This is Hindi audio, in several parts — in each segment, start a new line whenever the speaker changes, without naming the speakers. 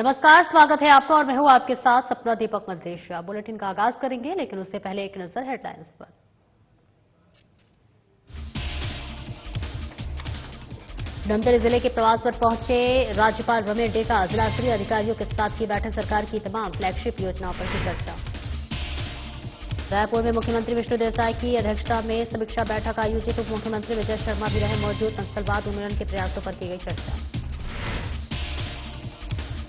नमस्कार, स्वागत है आपका और मैं हूं आपके साथ सपना दीपक मल्लेशिया। बुलेटिन का आगाज करेंगे, लेकिन उससे पहले एक नजर हेडलाइंस पर। धमतरी जिले के प्रवास पर पहुंचे राज्यपाल रमेश डेका। जिला स्तरीय अधिकारियों के साथ की बैठक, सरकार की तमाम फ्लैगशिप योजनाओं पर की चर्चा। रायपुर में मुख्यमंत्री विष्णु देसाई की अध्यक्षता में समीक्षा बैठक आयोजित। उप मुख्यमंत्री विजय शर्मा भी रहे मौजूद। नक्सलवाद उन्मूलन के प्रयासों पर की गई चर्चा।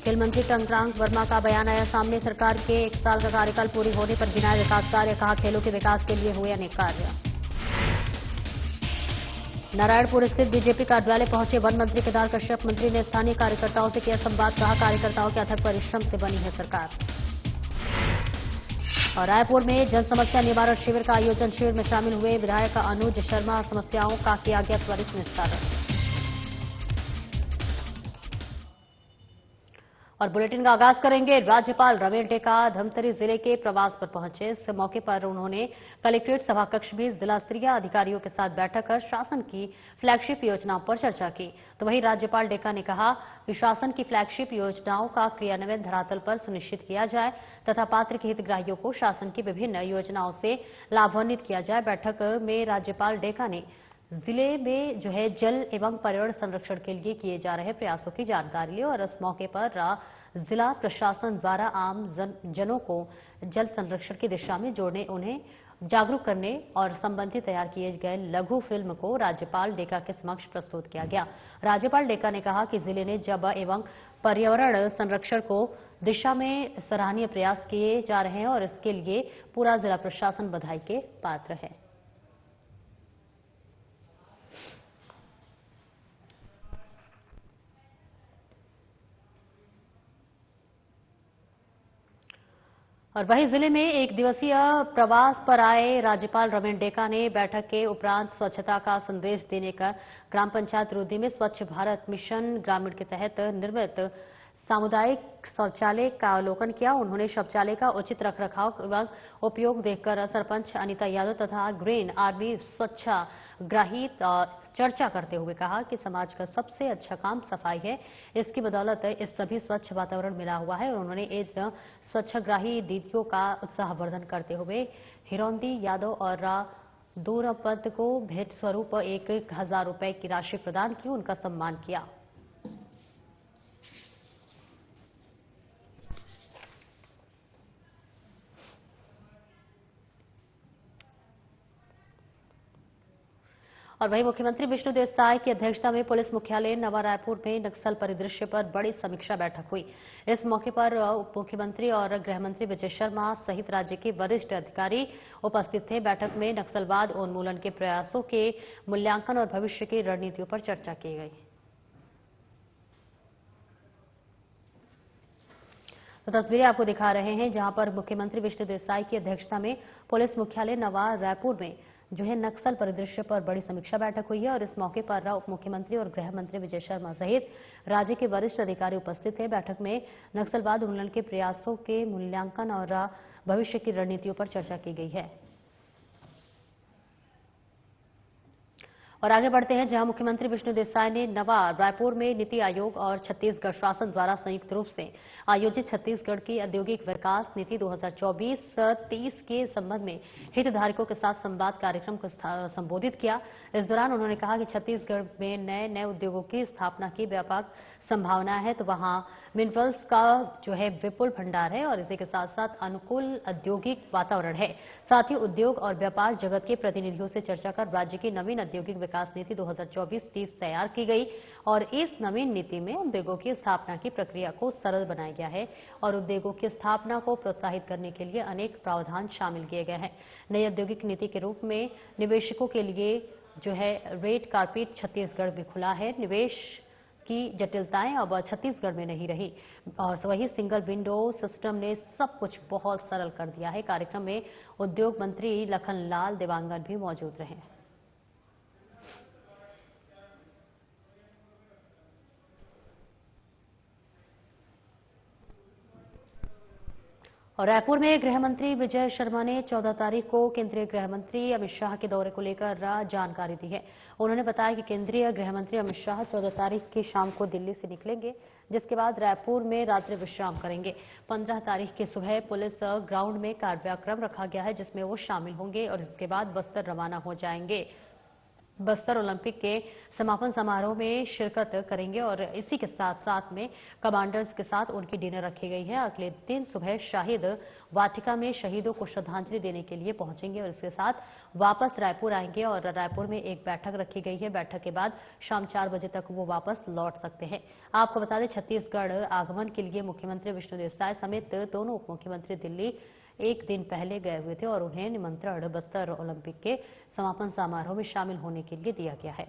खेल मंत्री टंकरांग वर्मा का बयान आया सामने। सरकार के 1 साल का कार्यकाल पूरी होने पर गिनाए विकास कार्य। कहा, खेलों के विकास के लिए हुए अनेक कार्य। नारायणपुर स्थित बीजेपी कार्यालय पहुंचे वन मंत्री केदार कश्यप। मंत्री ने स्थानीय कार्यकर्ताओं से किया संवाद। कहा, कार्यकर्ताओं के अथक परिश्रम से बनी है सरकार। और रायपुर में जन समस्या निवारण शिविर का आयोजन। शिविर में शामिल हुए विधायक अनुज शर्मा। समस्याओं का किया गया त्वरित निस्तारण। और बुलेटिन का आगाज करेंगे। राज्यपाल रमेश डेका धमतरी जिले के प्रवास पर पहुंचे। इस मौके पर उन्होंने कलेक्ट्रेट सभाकक्ष में जिला स्तरीय अधिकारियों के साथ बैठक कर शासन की फ्लैगशिप योजनाओं पर चर्चा की। तो वहीं राज्यपाल डेका ने कहा कि शासन की फ्लैगशिप योजनाओं का क्रियान्वयन धरातल पर सुनिश्चित किया जाए तथा पात्र के हितग्राहियों को शासन की विभिन्न योजनाओं से लाभान्वित किया जाए। बैठक में राज्यपाल डेका ने जिले में जल एवं पर्यावरण संरक्षण के लिए किए जा रहे प्रयासों की जानकारी ली और इस मौके पर जिला प्रशासन द्वारा आम जनों को जल संरक्षण की दिशा में जोड़ने, उन्हें जागरूक करने और संबंधित तैयार किए गए लघु फिल्म को राज्यपाल डेका के समक्ष प्रस्तुत किया गया। राज्यपाल डेका ने कहा कि जिले ने जल एवं पर्यावरण संरक्षण को दिशा में सराहनीय प्रयास किए जा रहे हैं और इसके लिए पूरा जिला प्रशासन बधाई के पात्र है। और वहीं जिले में 1 दिवसीय प्रवास पर आए राज्यपाल रमेश डेका ने बैठक के उपरांत स्वच्छता का संदेश देने का ग्राम पंचायत रुद्दी में स्वच्छ भारत मिशन ग्रामीण के तहत निर्मित सामुदायिक शौचालय का अवलोकन किया। उन्होंने शौचालय का उचित रखरखाव एवं उपयोग देखकर सरपंच अनिता यादव तथा ग्रीन आर्मी स्वच्छाग्राही चर्चा करते हुए कहा कि समाज का सबसे अच्छा काम सफाई है। इसकी बदौलत इस सभी स्वच्छ वातावरण मिला हुआ है और उन्होंने इस स्वच्छाग्राही दीदियों का उत्साहवर्धन करते हुए हिरोंदी यादव और दूरपंत को भेंट स्वरूप 1,000 रुपए की राशि प्रदान की, उनका सम्मान किया। और वहीं मुख्यमंत्री विष्णु देसाई की अध्यक्षता में पुलिस मुख्यालय नवा रायपुर में नक्सल परिदृश्य पर बड़ी समीक्षा बैठक हुई। इस मौके पर उप मुख्यमंत्री और गृह मंत्री विजय शर्मा सहित राज्य के वरिष्ठ अधिकारी उपस्थित थे। बैठक में नक्सलवाद उन्मूलन के प्रयासों के मूल्यांकन और भविष्य की रणनीतियों पर चर्चा की गई। तो तस्वीरें आपको दिखा रहे हैं, जहां पर मुख्यमंत्री विष्णु देसाई की अध्यक्षता में पुलिस मुख्यालय नवा रायपुर में नक्सल परिदृश्य पर बड़ी समीक्षा बैठक हुई है और इस मौके पर उप मुख्यमंत्री और गृह मंत्री विजय शर्मा सहित राज्य के वरिष्ठ अधिकारी उपस्थित थे। बैठक में नक्सलवाद उन्मूलन के प्रयासों के मूल्यांकन और भविष्य की रणनीतियों पर चर्चा की गई है। और आगे बढ़ते हैं, जहां मुख्यमंत्री विष्णु देसाई ने नवा रायपुर में नीति आयोग और छत्तीसगढ़ शासन द्वारा संयुक्त रूप से आयोजित छत्तीसगढ़ की औद्योगिक विकास नीति 2024-30 के संबंध में हितधारकों के साथ संवाद कार्यक्रम को संबोधित किया। इस दौरान उन्होंने कहा कि छत्तीसगढ़ में नए नए उद्योगों की स्थापना की व्यापक संभावना है, तो वहां मिनरल्स का विपुल भंडार है और इसी के साथ साथ अनुकूल औद्योगिक वातावरण है। साथ ही उद्योग और व्यापार जगत के प्रतिनिधियों से चर्चा कर राज्य की नवीन औद्योगिक विकास नीति 2024-30 तैयार की गई और इस नवीन नीति में उद्योगों की स्थापना की प्रक्रिया को सरल बनाया गया है और उद्योगों की स्थापना को प्रोत्साहित करने के लिए अनेक प्रावधान शामिल किए गए हैं। नई औद्योगिक नीति के रूप में निवेशकों के लिए रेड कार्पेट छत्तीसगढ़ भी खुला है। निवेश की जटिलताएं अब छत्तीसगढ़ में नहीं रही और वही सिंगल विंडो सिस्टम ने सब कुछ बहुत सरल कर दिया है। कार्यक्रम में उद्योग मंत्री लखनलाल देवांगन भी मौजूद रहे। और रायपुर में गृह मंत्री विजय शर्मा ने 14 तारीख को केंद्रीय गृह मंत्री अमित शाह के दौरे को लेकर जानकारी दी है। उन्होंने बताया कि केंद्रीय गृह मंत्री अमित शाह 14 तारीख की शाम को दिल्ली से निकलेंगे, जिसके बाद रायपुर में रात्रि विश्राम करेंगे। 15 तारीख की सुबह पुलिस ग्राउंड में कार्यक्रम रखा गया है, जिसमें वो शामिल होंगे और इसके बाद बस्तर रवाना हो जाएंगे। बस्तर ओलंपिक के समापन समारोह में शिरकत करेंगे और इसी के साथ साथ में कमांडर्स के साथ उनकी डिनर रखी गई है। अगले दिन सुबह शहीद वाटिका में शहीदों को श्रद्धांजलि देने के लिए पहुंचेंगे और इसके साथ वापस रायपुर आएंगे और रायपुर में एक बैठक रखी गई है। बैठक के बाद शाम 4 बजे तक वो वापस लौट सकते हैं। आपको बता दें, छत्तीसगढ़ आगमन के लिए मुख्यमंत्री विष्णु देसाई समेत दोनों उप मुख्यमंत्री दिल्ली एक दिन पहले गए हुए थे और उन्हें निमंत्रण बस्तर ओलंपिक के समापन समारोह में शामिल होने के लिए दिया गया है।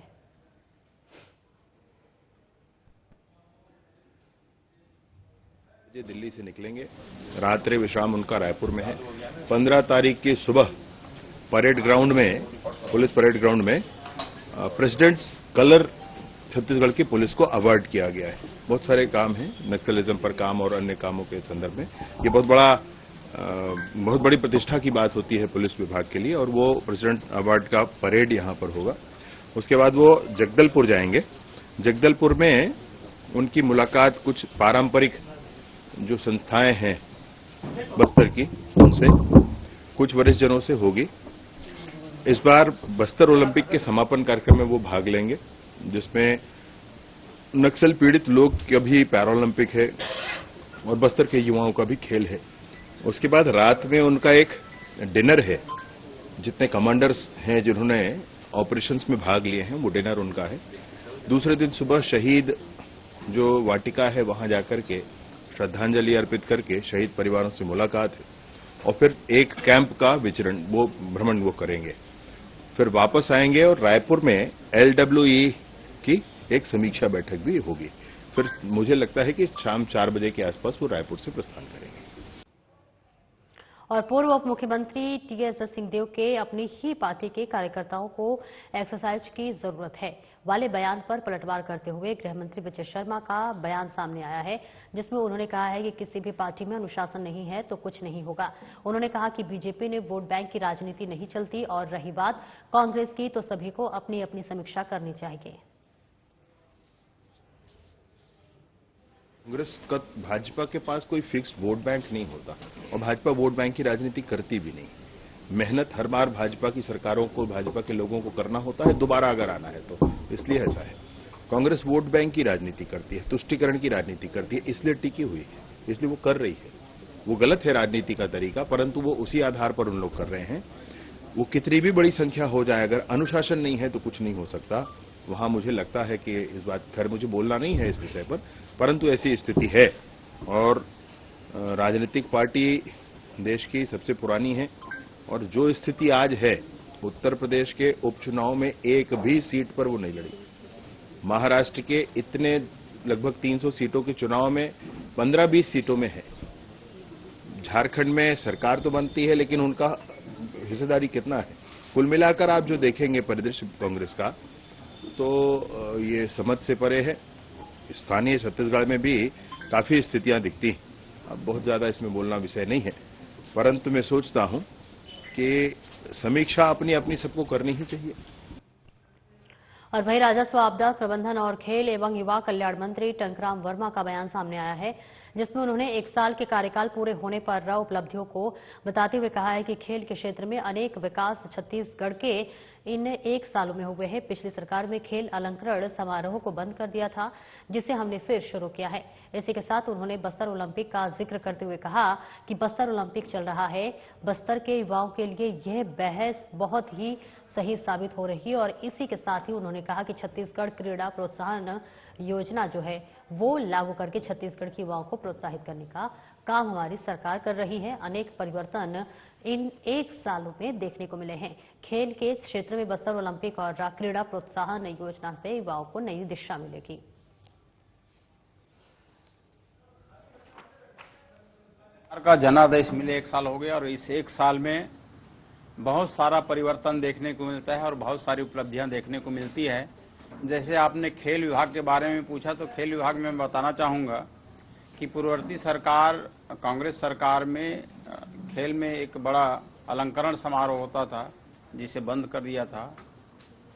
दिल्ली से निकलेंगे, रात्रि विश्राम उनका रायपुर में है। 15 तारीख की सुबह परेड ग्राउंड में, पुलिस परेड ग्राउंड में प्रेसिडेंट्स कलर छत्तीसगढ़ की पुलिस को अवार्ड किया गया है। बहुत सारे काम हैं, नक्सलिज्म पर काम और अन्य कामों के संदर्भ में। ये बहुत बड़ी प्रतिष्ठा की बात होती है पुलिस विभाग के लिए और वो प्रेसिडेंट अवार्ड का परेड यहां पर होगा। उसके बाद वो जगदलपुर जाएंगे। जगदलपुर में उनकी मुलाकात कुछ पारंपरिक जो संस्थाएं हैं बस्तर की, उनसे कुछ वरिष्ठ जनों से होगी। इस बार बस्तर ओलंपिक के समापन कार्यक्रम में वो भाग लेंगे, जिसमें नक्सल पीड़ित लोग का भी पैरालंपिक है और बस्तर के युवाओं का भी खेल है। उसके बाद रात में उनका एक डिनर है। जितने कमांडर्स हैं जिन्होंने ऑपरेशंस में भाग लिए हैं, वो डिनर उनका है। दूसरे दिन सुबह शहीद जो वाटिका है वहां जाकर के श्रद्धांजलि अर्पित करके शहीद परिवारों से मुलाकात है और फिर एक कैंप का विचरण, वो भ्रमण वो करेंगे। फिर वापस आएंगे और रायपुर में LWE की एक समीक्षा बैठक भी होगी। फिर मुझे लगता है कि शाम 4 बजे के आसपास वो रायपुर से प्रस्थान करेंगे।
और पूर्व उप मुख्यमंत्री टीएस सिंहदेव के अपनी ही पार्टी के कार्यकर्ताओं को एक्सरसाइज की जरूरत है वाले बयान पर पलटवार करते हुए गृह मंत्री विजय शर्मा का बयान सामने आया है, जिसमें उन्होंने कहा है कि किसी भी पार्टी में अनुशासन नहीं है तो कुछ नहीं होगा। उन्होंने कहा कि बीजेपी ने वोट बैंक की राजनीति नहीं चलती और रही बात कांग्रेस की, तो सभी को अपनी अपनी समीक्षा करनी चाहिए।
कांग्रेस का, भाजपा के पास कोई फिक्स्ड वोट बैंक नहीं होता और भाजपा वोट बैंक की राजनीति करती भी नहीं। मेहनत हर बार भाजपा की सरकारों को, भाजपा के लोगों को करना होता है दोबारा अगर आना है तो, इसलिए ऐसा है। कांग्रेस वोट बैंक की राजनीति करती है, तुष्टीकरण की राजनीति करती है, इसलिए टिकी हुई है, इसलिए वो कर रही है। वो गलत है राजनीति का तरीका, परंतु वो उसी आधार पर उन लोग कर रहे हैं। वो कितनी भी बड़ी संख्या हो जाए, अगर अनुशासन नहीं है तो कुछ नहीं हो सकता। वहां मुझे लगता है कि इस बात, खैर मुझे बोलना नहीं है इस विषय पर, परंतु ऐसी स्थिति है। और राजनीतिक पार्टी देश की सबसे पुरानी है और जो स्थिति आज है, उत्तर प्रदेश के उपचुनाव में एक भी सीट पर वो नहीं लड़ी। महाराष्ट्र के इतने लगभग 300 सीटों के चुनाव में 15-20 सीटों में है। झारखंड में सरकार तो बनती है लेकिन उनका हिस्सेदारी कितना है? कुल मिलाकर आप जो देखेंगे परिदृश्य कांग्रेस का, तो ये समझ से परे है। स्थानीय छत्तीसगढ़ में भी काफी स्थितियां दिखती हैं। अब बहुत ज्यादा इसमें बोलना विषय नहीं है, परंतु मैं सोचता हूं कि समीक्षा अपनी अपनी सबको करनी ही चाहिए।
और वहीं राजस्व, आपदा प्रबंधन और खेल एवं युवा कल्याण मंत्री टंकराम वर्मा का बयान सामने आया है, जिसमें उन्होंने 1 साल के कार्यकाल पूरे होने पर उपलब्धियों को बताते हुए कहा है कि खेल के क्षेत्र में अनेक विकास छत्तीसगढ़ के इन 1 सालों में हुए हैं। पिछली सरकार में खेल अलंकरण समारोह को बंद कर दिया था, जिसे हमने फिर शुरू किया है। इसी के साथ उन्होंने बस्तर ओलंपिक का जिक्र करते हुए कहा कि बस्तर ओलंपिक चल रहा है, बस्तर के युवाओं के लिए यह बहस बहुत ही सही साबित हो रही है। और इसी के साथ ही उन्होंने कहा कि छत्तीसगढ़ क्रीड़ा प्रोत्साहन योजना जो है वो लागू करके छत्तीसगढ़ के युवाओं को प्रोत्साहित करने का काम हमारी सरकार कर रही है। अनेक परिवर्तन इन 1 सालों में देखने को मिले हैं। खेल के क्षेत्र में बस्तर ओलंपिक और क्रीड़ा प्रोत्साहन योजना से युवाओं को नई दिशा मिलेगी।
का जनादेश मिले 1 साल हो गया और इस 1 साल में बहुत सारा परिवर्तन देखने को मिलता है और बहुत सारी उपलब्धियां देखने को मिलती है। जैसे आपने खेल विभाग के बारे में पूछा, तो खेल विभाग में मैं बताना चाहूंगा कि पूर्ववर्ती सरकार, कांग्रेस सरकार में खेल में एक बड़ा अलंकरण समारोह होता था, जिसे बंद कर दिया था।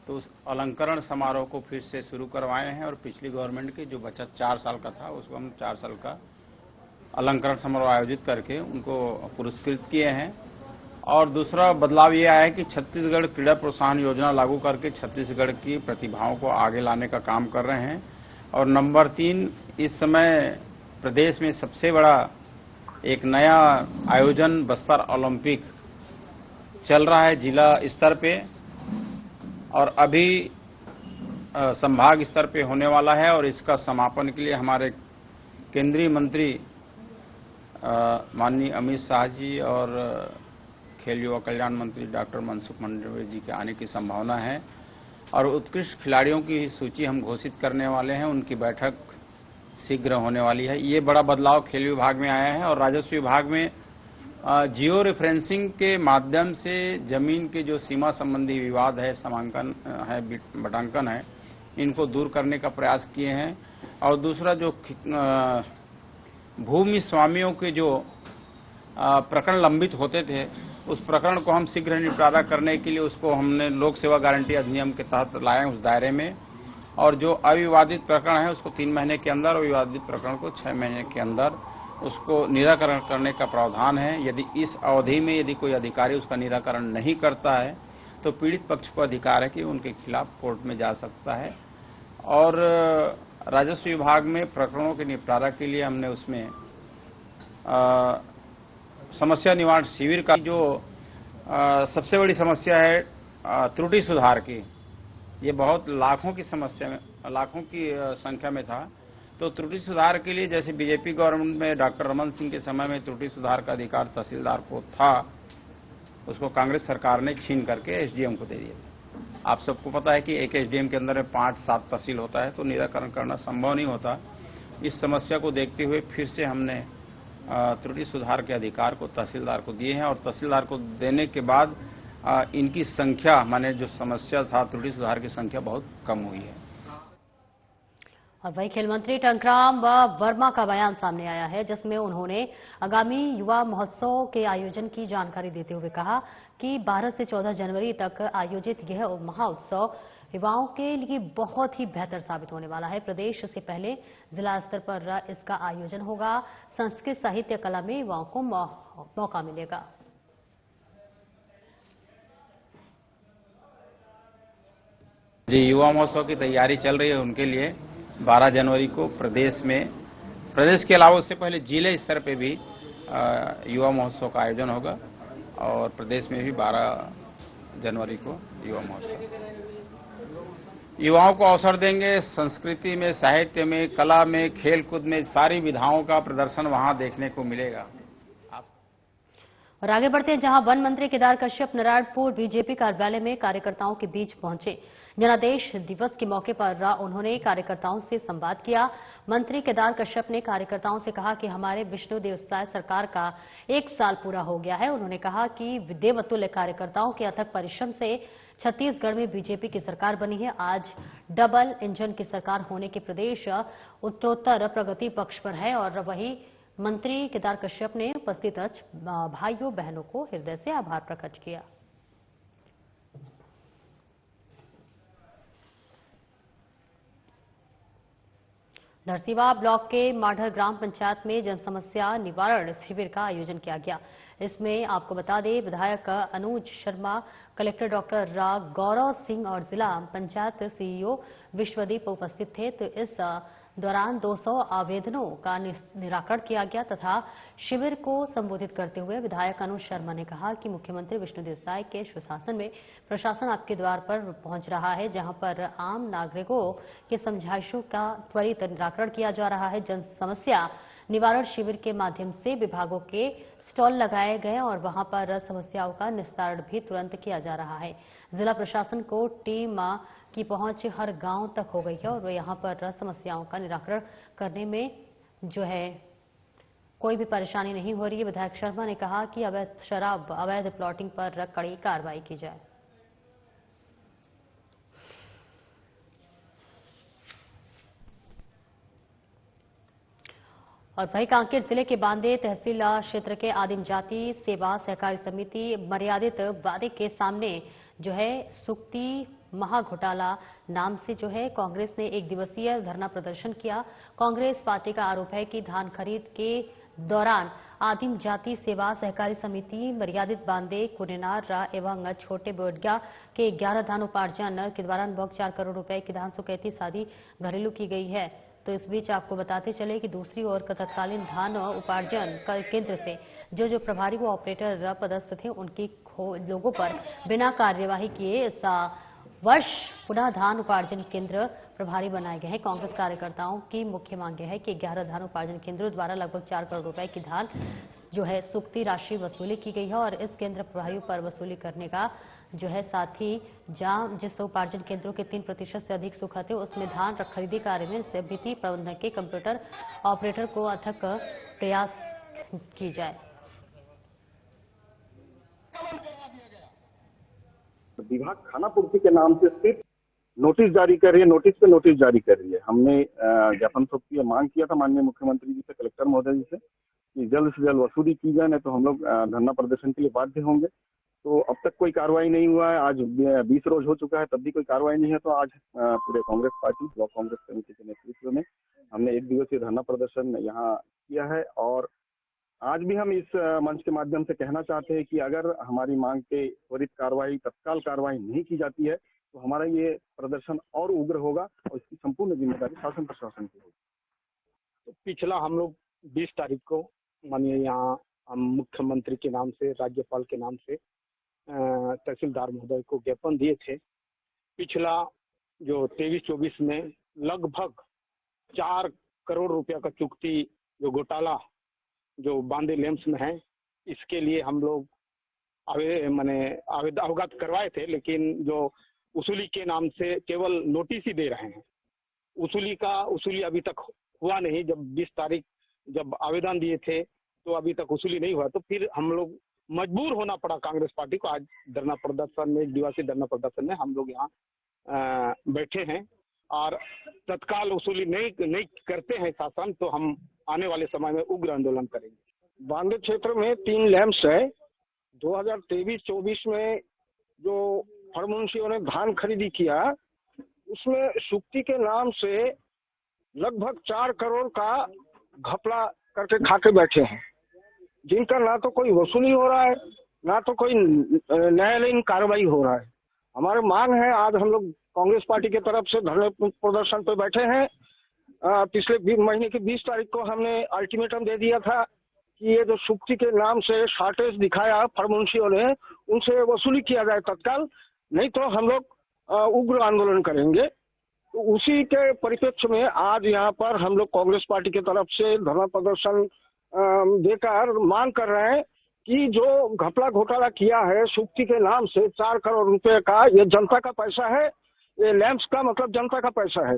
तो उस अलंकरण समारोह को फिर से शुरू करवाए हैं और पिछली गवर्नमेंट की जो बचत 4 साल का था, उसको हम 4 साल का अलंकरण समारोह आयोजित करके उनको पुरस्कृत किए हैं। और दूसरा बदलाव ये आया है कि छत्तीसगढ़ क्रीड़ा प्रोत्साहन योजना लागू करके छत्तीसगढ़ की प्रतिभाओं को आगे लाने का काम कर रहे हैं। और नंबर 3, इस समय प्रदेश में सबसे बड़ा एक नया आयोजन बस्तर ओलंपिक चल रहा है जिला स्तर पे, और अभी संभाग स्तर पे होने वाला है। और इसका समापन के लिए हमारे केंद्रीय मंत्री माननीय अमित शाह जी और खेल युवा कल्याण मंत्री डॉक्टर मनसुख मंडाविया जी के आने की संभावना है। और उत्कृष्ट खिलाड़ियों की सूची हम घोषित करने वाले हैं, उनकी बैठक शीघ्र होने वाली है। ये बड़ा बदलाव खेल विभाग में आया है। और राजस्व विभाग में जियो रेफरेंसिंग के माध्यम से जमीन के जो सीमा संबंधी विवाद है, समांकन है, बटांकन है, इनको दूर करने का प्रयास किए हैं। और दूसरा जो भूमि स्वामियों के जो प्रकरण लंबित होते थे, उस प्रकरण को हम शीघ्र निपटारा करने के लिए उसको हमने लोक सेवा गारंटी अधिनियम के तहत लाए उस दायरे में। और जो अविवादित प्रकरण है उसको 3 महीने के अंदर और विवादित प्रकरण को 6 महीने के अंदर उसको निराकरण करने का प्रावधान है। यदि इस अवधि में यदि कोई अधिकारी उसका निराकरण नहीं करता है तो पीड़ित पक्ष को अधिकार है कि उनके खिलाफ कोर्ट में जा सकता है। और राजस्व विभाग में प्रकरणों के निपटारा के लिए हमने उसमें समस्या निवारण शिविर का जो सबसे बड़ी समस्या है त्रुटि सुधार की, ये बहुत लाखों की समस्या में, लाखों की संख्या में था। तो त्रुटि सुधार के लिए जैसे बीजेपी गवर्नमेंट में डॉक्टर रमन सिंह के समय में त्रुटि सुधार का अधिकार तहसीलदार को था, उसको कांग्रेस सरकार ने छीन करके एसडीएम को दे दिया। आप सबको पता है कि एक एसडीएम के अंदर 5-7 तहसील होता है, तो निराकरण करना संभव नहीं होता। इस समस्या को देखते हुए फिर से हमने त्रुटि सुधार के अधिकार को तहसीलदार को दिए हैं। और तहसीलदार को देने के बाद इनकी संख्या, माने जो समस्या था त्रुटि सुधार की संख्या बहुत कम हुई है।
और वही खेल मंत्री टंकराम वर्मा का बयान सामने आया है, जिसमें उन्होंने आगामी युवा महोत्सव के आयोजन की जानकारी देते हुए कहा कि 12 से 14 जनवरी तक आयोजित यह महाउत्सव युवाओं के लिए बहुत ही बेहतर साबित होने वाला है। प्रदेश से पहले जिला स्तर पर इसका आयोजन होगा। संस्कृत, साहित्य, कला में युवाओं को मौका मिलेगा।
जी, युवा महोत्सव की तैयारी चल रही है, उनके लिए 12 जनवरी को प्रदेश में, प्रदेश के अलावा उससे पहले जिले स्तर पे भी युवा महोत्सव का आयोजन होगा। और प्रदेश में भी 12 जनवरी को युवा महोत्सव। युवाओं को अवसर देंगे, संस्कृति में, साहित्य में, कला में, खेल कूद में सारी विधाओं का प्रदर्शन वहां देखने को मिलेगा।
और आगे बढ़ते हैं, जहां वन मंत्री केदार कश्यप नारायणपुर बीजेपी कार्यालय में कार्यकर्ताओं के बीच पहुंचे। जनादेश दिवस के मौके पर उन्होंने कार्यकर्ताओं से संवाद किया। मंत्री केदार कश्यप ने कार्यकर्ताओं से कहा कि हमारे विष्णुदेव साय सरकार का 1 साल पूरा हो गया है। उन्होंने कहा कि देवतुल्य कार्यकर्ताओं के अथक परिश्रम से छत्तीसगढ़ में बीजेपी की सरकार बनी है। आज डबल इंजन की सरकार होने के प्रदेश उत्तरोत्तर प्रगति पक्ष पर है। और वही मंत्री केदार कश्यप ने उपस्थित भाइयों बहनों को हृदय से आभार प्रकट किया। नरसिवा ब्लॉक के माढ़र ग्राम पंचायत में जन समस्या निवारण शिविर का आयोजन किया गया। इसमें आपको बता दें, विधायक अनुज शर्मा, कलेक्टर डॉक्टर गौरव सिंह और जिला पंचायत सीईओ विश्वदीप उपस्थित थे। तो इस दौरान 200 आवेदनों का निराकरण किया गया तथा शिविर को संबोधित करते हुए विधायक अनुज शर्मा ने कहा कि मुख्यमंत्री विष्णुदेव साय के सुशासन में प्रशासन आपके द्वार पर पहुंच रहा है, जहां पर आम नागरिकों के समझाइशों का त्वरित निराकरण किया जा रहा है। जन समस्या निवारण शिविर के माध्यम से विभागों के स्टॉल लगाए गए और वहां पर समस्याओं का निस्तारण भी तुरंत किया जा रहा है। जिला प्रशासन को टीम की पहुंच हर गांव तक हो गई है और यहां पर समस्याओं का निराकरण करने में जो है कोई भी परेशानी नहीं हो रही है। विधायक शर्मा ने कहा कि अवैध शराब, अवैध प्लॉटिंग पर कड़ी कार्रवाई की जाए। और वहीं कांकेर जिले के बांदे तहसील क्षेत्र के आदिम जाति सेवा सहकारी समिति मर्यादित बांदे के सामने जो है सुक्ति महाघोटाला नाम से जो है कांग्रेस ने एक दिवसीय धरना प्रदर्शन किया। कांग्रेस पार्टी का आरोप है कि धान खरीद के दौरान आदिम जाति सेवा सहकारी समिति मर्यादित बांदे कुनेनार एवं छोटे बोडगा के 11 धान उपार्जन के दौरान 4 करोड़ रुपए की धान सुकैती शादी घरेलू की गई है। तो इस बीच आपको बताते चले कि दूसरी ओर तत्कालीन धान उपार्जन केंद्र से जो प्रभारी व ऑपरेटर पदस्थ थे उनकी लोगों पर बिना कार्यवाही किए इस वर्ष पुनः धान उपार्जन केंद्र प्रभारी बनाए गए हैं। कांग्रेस कार्यकर्ताओं की मुख्य मांग है कि 11 धान उपार्जन केंद्रों द्वारा लगभग 4 करोड़ रुपए की धान जो है सुक्ति राशि वसूली की गई है और इस केंद्र प्रभारियों पर वसूली करने का जो है साथ ही जहां जिस उपार्जन केंद्रों के 3% से अधिक सुखा थे उसमें धान खरीदी कार्य में समिति प्रबंधक के कंप्यूटर ऑपरेटर को अथक प्रयास की जाए।
विभाग खानापूर्ति के नाम से सिर्फ नोटिस जारी कर रही है, नोटिस पे नोटिस जारी कर रही है। हमने ज्ञापन सौंप किया, मांग किया था माननीय मुख्यमंत्री जी से, कलेक्टर महोदय जी से कि जल्द से जल्द वसूली की जाए, नहीं तो हम लोग धरना प्रदर्शन के लिए बाध्य होंगे। तो अब तक कोई कार्रवाई नहीं हुआ है। आज 20 रोज हो चुका है, तब भी कोई कार्रवाई नहीं है। तो आज पूरे Congress party block Congress committee के नेतृत्व में हमने एक दिवसीय धरना प्रदर्शन यहाँ किया है और आज भी हम इस मंच के माध्यम से कहना चाहते हैं कि अगर हमारी मांग पे त्वरित कार्रवाई, तत्काल कार्रवाई नहीं की जाती है तो हमारा ये प्रदर्शन और उग्र होगा और इसकी संपूर्ण जिम्मेदारी शासन प्रशासन की होगी।
तो पिछला हम लोग 20 तारीख को माननीय यहाँ हम मुख्यमंत्री के नाम से, राज्यपाल के नाम से तहसीलदार महोदय को ज्ञापन दिए थे। पिछला जो 23-24 में लगभग 4 करोड़ रुपया का चुकती जो घोटाला जो बांदे लेम्स में है, इसके लिए हम लोग अवगत करवाए थे, लेकिन जो उसूली के नाम से केवल नोटिस ही दे रहे हैं। उसूली अभी तक हुआ नहीं। जब 20 तारीख जब आवेदन दिए थे तो अभी तक उसूली नहीं हुआ, तो फिर हम लोग मजबूर होना पड़ा कांग्रेस पार्टी को। आज धरना प्रदर्शन में, एक दिवसीय धरना प्रदर्शन में हम लोग यहाँ बैठे हैं और तत्काल वसूली नहीं करते हैं शासन, तो हम आने वाले समय में उग्र आंदोलन करेंगे। बांदे क्षेत्र में 3 लैम्प्स है। 2023-24 में जो फड़मुंशियों ने धान खरीदी किया, उसमें सुक्ति के नाम से लगभग 4 करोड़ का घपला करके खाके बैठे हैं, जिनका ना तो कोई वसूली हो रहा है, ना तो कोई न्यायालयीन कार्रवाई हो रहा है। हमारी मांग है, आज हम लोग कांग्रेस पार्टी की तरफ से धरने प्रदर्शन पे बैठे हैं। पिछले महीने की 20 तारीख को हमने अल्टीमेटम दे दिया था कि ये जो सुक्ति के नाम से शॉर्टेज दिखाया फड़मुंशियों ने, उनसे वसूली किया जाए तत्काल, नहीं तो हम लोग उग्र आंदोलन करेंगे। तो उसी के परिप्रेक्ष्य में आज यहाँ पर हम लोग कांग्रेस पार्टी की तरफ से धरना प्रदर्शन देकर मांग कर रहे हैं कि जो घपला घोटाला किया है सुक्ति के नाम से 4 करोड़ रुपए का, ये जनता का पैसा है। ये लैम्प्स का मतलब जनता का पैसा है।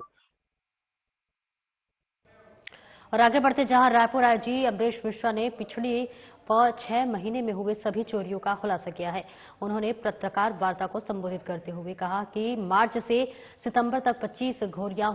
और आगे बढ़ते जहां रायपुर आईजी अमरीश मिश्रा ने पिछली 6 महीने में हुए सभी चोरियों का खुलासा किया है। उन्होंने पत्रकार वार्ता को संबोधित करते हुए कहा कि मार्च से सितंबर तक 25 चोरियां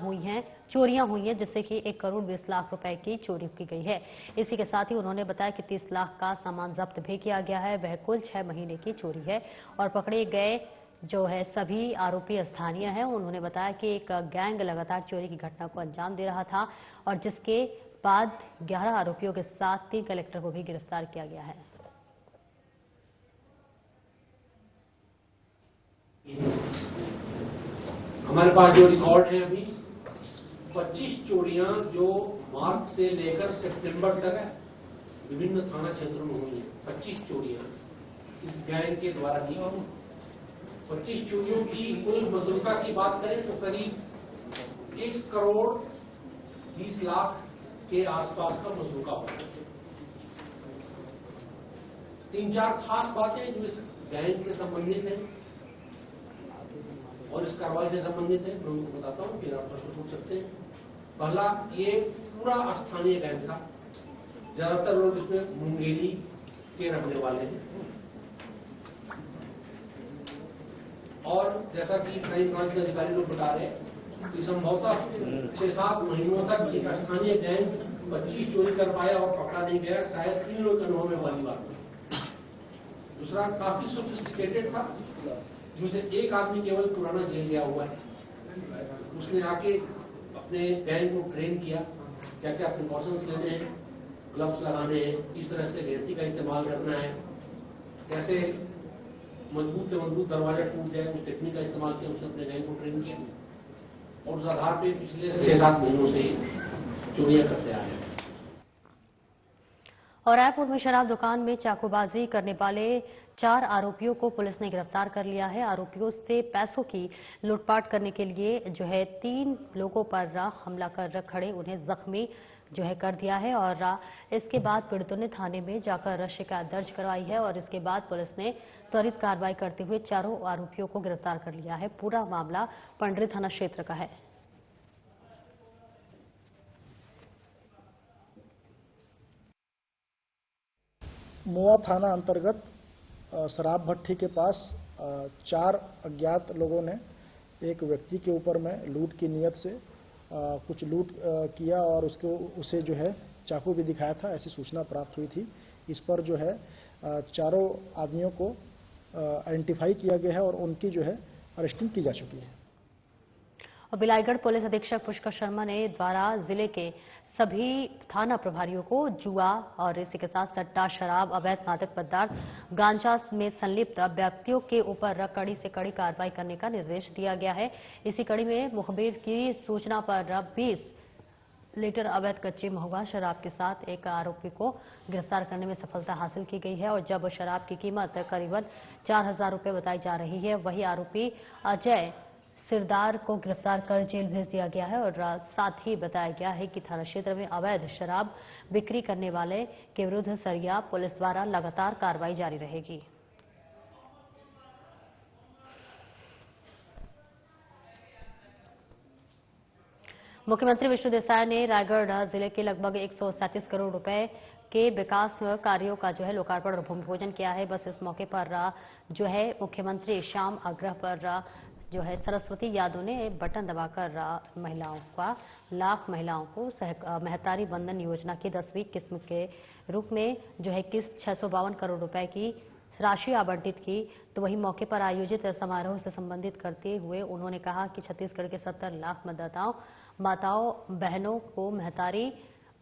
हुई हैं, जिससे कि 1 करोड़ 20 लाख रुपए की चोरी की गई है। इसी के साथ ही उन्होंने बताया कि 30 लाख का सामान जब्त भी किया गया है। वह कुल 6 महीने की चोरी है और पकड़े गए जो है सभी आरोपी स्थानीय हैं। उन्होंने बताया कि एक गैंग लगातार चोरी की घटना को अंजाम दे रहा था और जिसके बाद 11 आरोपियों के साथ 3 कलेक्टर को भी गिरफ्तार किया गया है।
हमारे पास जो रिकॉर्ड है अभी 25 चोरियां जो मार्च से लेकर सितंबर तक विभिन्न थाना क्षेत्रों में हुई हैं। 25 चोरियां इस गैंग के द्वारा की गई। 25 चोरियों की कुल मजूलता की बात करें तो करीब 1 करोड़ 20 लाख के आसपास का मजूलता होगा। 3-4 खास बातें जो इस गैंग से संबंधित हैं और इस कार्रवाई से संबंधित है, मैं उनको बताता हूं, फिर आप प्रश्न पूछ सकते हैं। पहला, ये पूरा स्थानीय गैंग था। ज्यादातर लोग इसमें मुंगेरी के रहने वाले हैं और जैसा कि क्राइम ब्रांच के अधिकारी लोग बता रहे हैं कि संभवतः 6-7 महीनों तक एक स्थानीय गैंग 25 चोरी कर पाया और पकड़ा नहीं गया, शायद 3 लोग अनुभव में वाली बात। दूसरा काफी सोफिस्टिकेटेड था, जिसमें एक आदमी केवल पुराना जेल गया हुआ है। उसने आके अपने गैंग को ट्रेन किया, क्या क्या प्रिकॉशंस लेने हैं, ग्लव्स लगाने हैं, किस तरह से गैंती का इस्तेमाल करना है, कैसे मजबूत से मजबूत दरवाजा टूट जाए, उस टेक्निक का इस्तेमाल किया। उसने अपने गैंग को ट्रेन किया और उस आधार पे पिछले 6-7 महीनों से चोरियां करते आ रहे हैं।
और रायपुर में शराब दुकान में चाकूबाजी करने वाले 4 आरोपियों को पुलिस ने गिरफ्तार कर लिया है। आरोपियों से पैसों की लूटपाट करने के लिए 3 लोगों पर हमला कर खड़े उन्हें जख्मी कर दिया है और इसके बाद पीड़ितों ने थाने में जाकर शिकायत दर्ज करवाई है और इसके बाद पुलिस ने त्वरित कार्रवाई करते हुए 4 आरोपियों को गिरफ्तार कर लिया है। पूरा मामला पंडरी थाना क्षेत्र का है।
मोआ थाना अंतर्गत शराब भट्टी के पास 4 अज्ञात लोगों ने एक व्यक्ति के ऊपर में लूट की नीयत से कुछ लूट किया और उसे चाकू भी दिखाया था, ऐसी सूचना प्राप्त हुई थी। इस पर चारों आदमियों को आइडेंटिफाई किया गया है और उनकी अरेस्टिंग की जा चुकी है।
और बिलाईगढ़ पुलिस अधीक्षक पुष्कर शर्मा ने द्वारा जिले के सभी थाना प्रभारियों को जुआ और इसी के साथ सट्टा, शराब, अवैध मादक पदार्थ, गांजा में संलिप्त व्यक्तियों के ऊपर कड़ी से कड़ी कार्रवाई करने का निर्देश दिया गया है। इसी कड़ी में मुखबिर की सूचना पर 20 लीटर अवैध कच्ची महुआ शराब के साथ एक आरोपी को गिरफ्तार करने में सफलता हासिल की गई है और जब शराब की कीमत करीबन 4,000 रुपए बताई जा रही है, वही आरोपी अजय सिरदार को गिरफ्तार कर जेल भेज दिया गया है और साथ ही बताया गया है कि थाना क्षेत्र में अवैध शराब बिक्री करने वाले के विरुद्ध सरिया पुलिस द्वारा लगातार कार्रवाई जारी रहेगी। मुख्यमंत्री विष्णु देसाई ने रायगढ़ जिले के लगभग 137 करोड़ रुपए के विकास कार्यों का लोकार्पण और भूमि पूजन किया है। बस इस मौके पर मुख्यमंत्री शाम आग्रह पर सरस्वती यादव ने बटन दबाकर लाख महिलाओं को महतारी वंदन योजना की 10वीं किस्म के रूप में किस्त 652 करोड़ रुपए की राशि आवंटित की। तो वही मौके पर आयोजित समारोह से संबंधित करते हुए उन्होंने कहा कि छत्तीसगढ़ के 70 लाख मतदाताओं माताओं बहनों को महतारी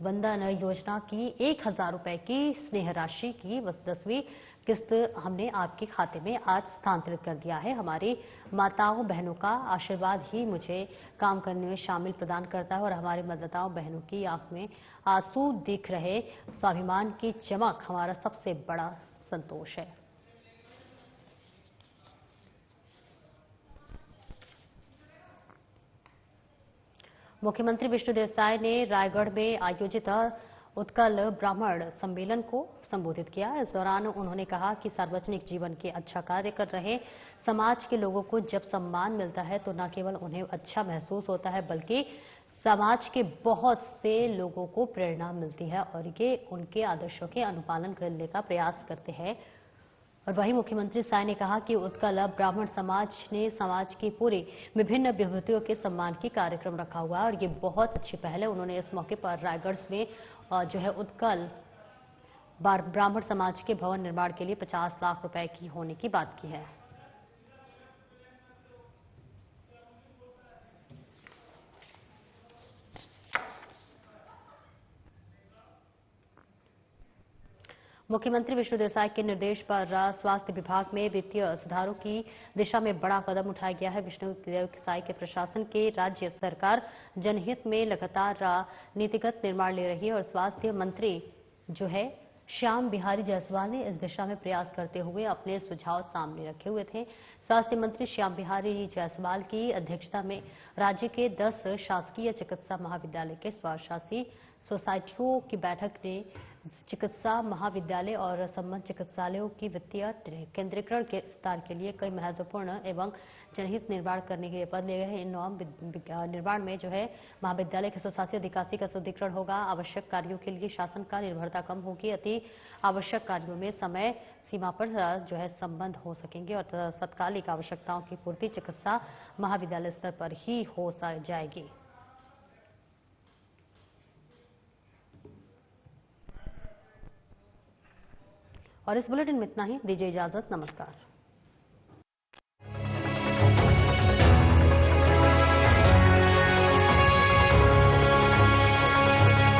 वंदन योजना की 1,000 रुपए की स्नेह राशि की 10वीं किस्त हमने आपके खाते में आज स्थानांतरित कर दिया है। हमारी माताओं बहनों का आशीर्वाद ही मुझे काम करने में शामिल प्रदान करता है और हमारे मतदाताओं बहनों की आंख में आंसू दिख रहे स्वाभिमान की चमक हमारा सबसे बड़ा संतोष है। मुख्यमंत्री विष्णु देसाई ने रायगढ़ में आयोजित उत्कल ब्राह्मण सम्मेलन को संबोधित किया। इस दौरान उन्होंने कहा कि सार्वजनिक जीवन के अच्छा कार्य कर रहे समाज के लोगों को जब सम्मान मिलता है तो न केवल उन्हें अच्छा महसूस होता है बल्कि समाज के बहुत से लोगों को प्रेरणा मिलती है और ये उनके आदर्शों के अनुपालन करने का प्रयास करते हैं। और वहीं मुख्यमंत्री साय ने कहा कि उत्कल ब्राह्मण समाज ने समाज की पूरी विभिन्न विभूतियों के सम्मान की कार्यक्रम रखा हुआ है और ये बहुत अच्छी पहल है। उन्होंने इस मौके पर रायगढ़ में उत्कल ब्राह्मण समाज के भवन निर्माण के लिए 50 लाख रुपए की होने की बात की है। मुख्यमंत्री विष्णु देसाई के निर्देश पर स्वास्थ्य विभाग में वित्तीय सुधारों की दिशा में बड़ा कदम उठाया गया है। विष्णु देसाई के प्रशासन के राज्य सरकार जनहित में लगातार नीतिगत निर्माण ले रही है और स्वास्थ्य मंत्री श्याम बिहारी जायसवाल ने इस दिशा में प्रयास करते हुए अपने सुझाव सामने रखे हुए थे। स्वास्थ्य मंत्री श्याम बिहारी जायसवाल की अध्यक्षता में राज्य के 10 शासकीय चिकित्सा महाविद्यालय के स्वशासी सोसाइटियों की बैठक ने चिकित्सा महाविद्यालय और संबद्ध चिकित्सालयों की वित्तीय केंद्रीकरण के विस्तार के लिए कई महत्वपूर्ण एवं जनहित निर्माण करने के लिए पद लिए गए हैं। इन नॉर्म निर्माण में जो है महाविद्यालय के स्वशासी अधिकासी का सुदृढ़ीकरण होगा। आवश्यक कार्यों के लिए शासन का निर्भरता कम होगी। अति आवश्यक कार्यों में समय सीमा पर जो है संबंध हो सकेंगे और तत्कालिक आवश्यकताओं की पूर्ति चिकित्सा महाविद्यालय स्तर पर ही हो जाएगी। और इस बुलेटिन में इतना ही। दीजिए इजाजत। नमस्कार।